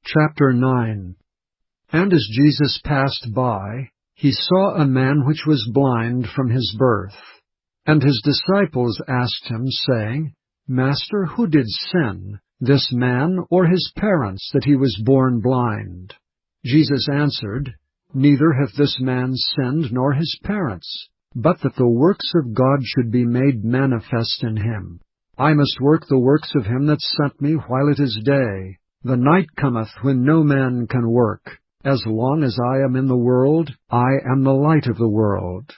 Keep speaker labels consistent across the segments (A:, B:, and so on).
A: Chapter 9. And as Jesus passed by, he saw a man which was blind from his birth. And his disciples asked him, saying, Master, who did sin, this man or his parents, that he was born blind? Jesus answered, Neither hath this man sinned nor his parents, but that the works of God should be made manifest in him. I must work the works of him that sent me while it is day. The night cometh when no man can work. As long as I am in the world, I am the light of the world.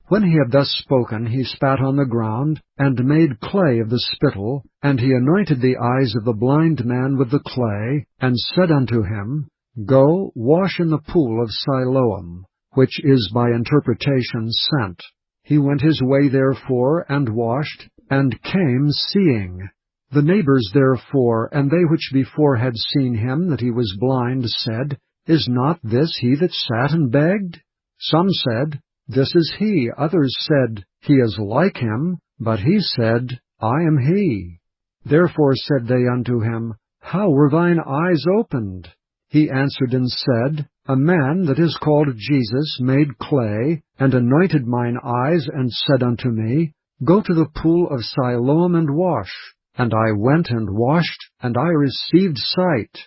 A: When he had thus spoken, he spat on the ground, and made clay of the spittle, and he anointed the eyes of the blind man with the clay, and said unto him, Go, wash in the pool of Siloam, which is by interpretation sent. He went his way therefore, and washed, and came seeing. The neighbors therefore, and they which before had seen him that he was blind, said, Is not this he that sat and begged? Some said, This is he. Others said, He is like him. But he said, I am he. Therefore said they unto him, How were thine eyes opened? He answered and said, A man that is called Jesus made clay, and anointed mine eyes, and said unto me, Go to the pool of Siloam and wash. And I went and washed, and I received sight.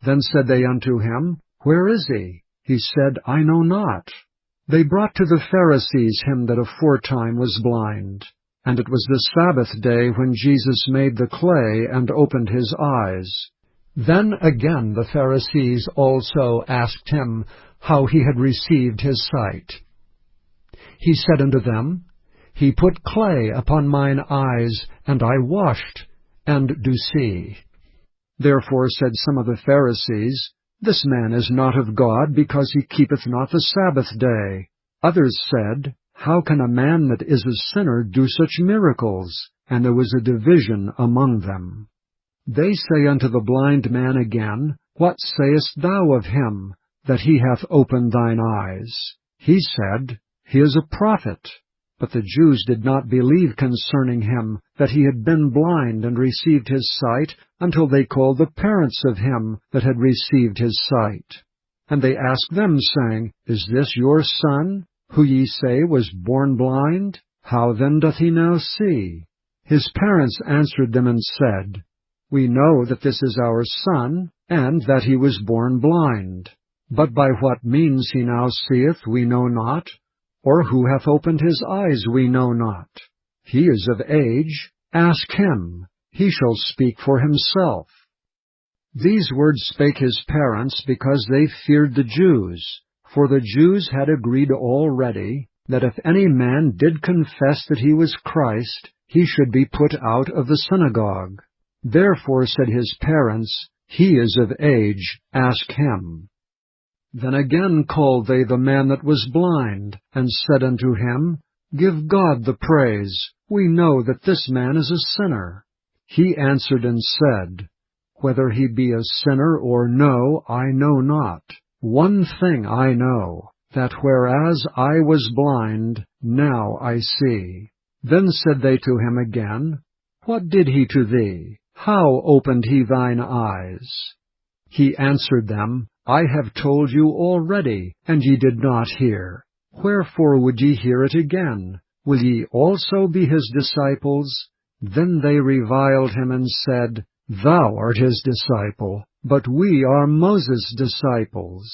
A: Then said they unto him, Where is he? He said, I know not. They brought to the Pharisees him that aforetime was blind. And it was the Sabbath day when Jesus made the clay and opened his eyes. Then again the Pharisees also asked him how he had received his sight. He said unto them, He put clay upon mine eyes, and I washed, and do see. Therefore said some of the Pharisees, This man is not of God, because he keepeth not the Sabbath day. Others said, How can a man that is a sinner do such miracles? And there was a division among them. They say unto the blind man again, What sayest thou of him, that he hath opened thine eyes? He said, He is a prophet. But the Jews did not believe concerning him, that he had been blind and received his sight, until they called the parents of him that had received his sight. And they asked them, saying, Is this your son, who ye say was born blind? How then doth he now see? His parents answered them and said, We know that this is our son, and that he was born blind. But by what means he now seeth we know not, or who hath opened his eyes we know not. He is of age, ask him, he shall speak for himself. These words spake his parents, because they feared the Jews. For the Jews had agreed already, that if any man did confess that he was Christ, he should be put out of the synagogue. Therefore said his parents, He is of age, ask him. Then again called they the man that was blind, and said unto him, Give God the praise. We know that this man is a sinner. He answered and said, Whether he be a sinner or no, I know not. One thing I know, that whereas I was blind, now I see. Then said they to him again, What did he to thee? How opened he thine eyes? He answered them, I have told you already, and ye did not hear. Wherefore would ye hear it again? Will ye also be his disciples? Then they reviled him and said, Thou art his disciple, but we are Moses' disciples.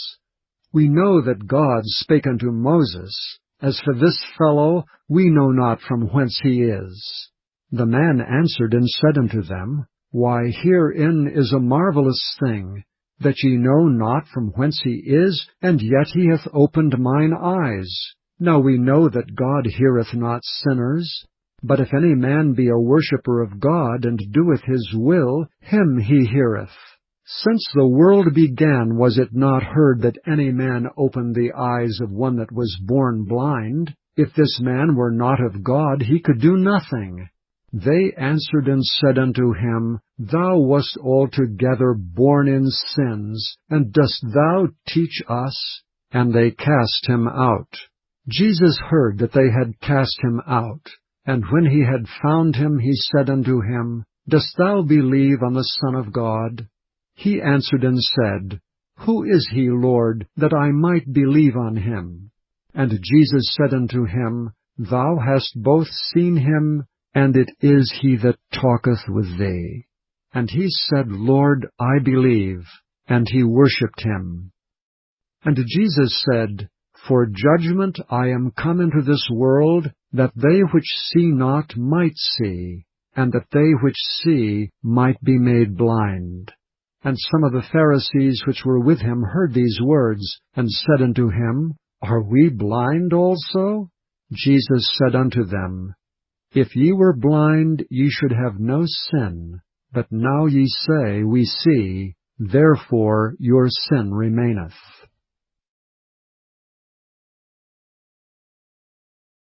A: We know that God spake unto Moses. As for this fellow, we know not from whence he is. The man answered and said unto them, Why, herein is a marvelous thing, that ye know not from whence he is, and yet he hath opened mine eyes. Now we know that God heareth not sinners. But if any man be a worshipper of God, and doeth his will, him he heareth. Since the world began, was it not heard that any man opened the eyes of one that was born blind? If this man were not of God, he could do nothing. They answered and said unto him, Thou wast altogether born in sins, and dost thou teach us? And they cast him out. Jesus heard that they had cast him out. And when he had found him, he said unto him, Dost thou believe on the Son of God? He answered and said, Who is he, Lord, that I might believe on him? And Jesus said unto him, Thou hast both seen him, and it is he that talketh with thee. And he said, Lord, I believe. And he worshipped him. And Jesus said, For judgment I am come into this world, that they which see not might see, and that they which see might be made blind. And some of the Pharisees which were with him heard these words, and said unto him, Are we blind also? Jesus said unto them, If ye were blind, ye should have no sin. But now ye say, We see, therefore your sin remaineth.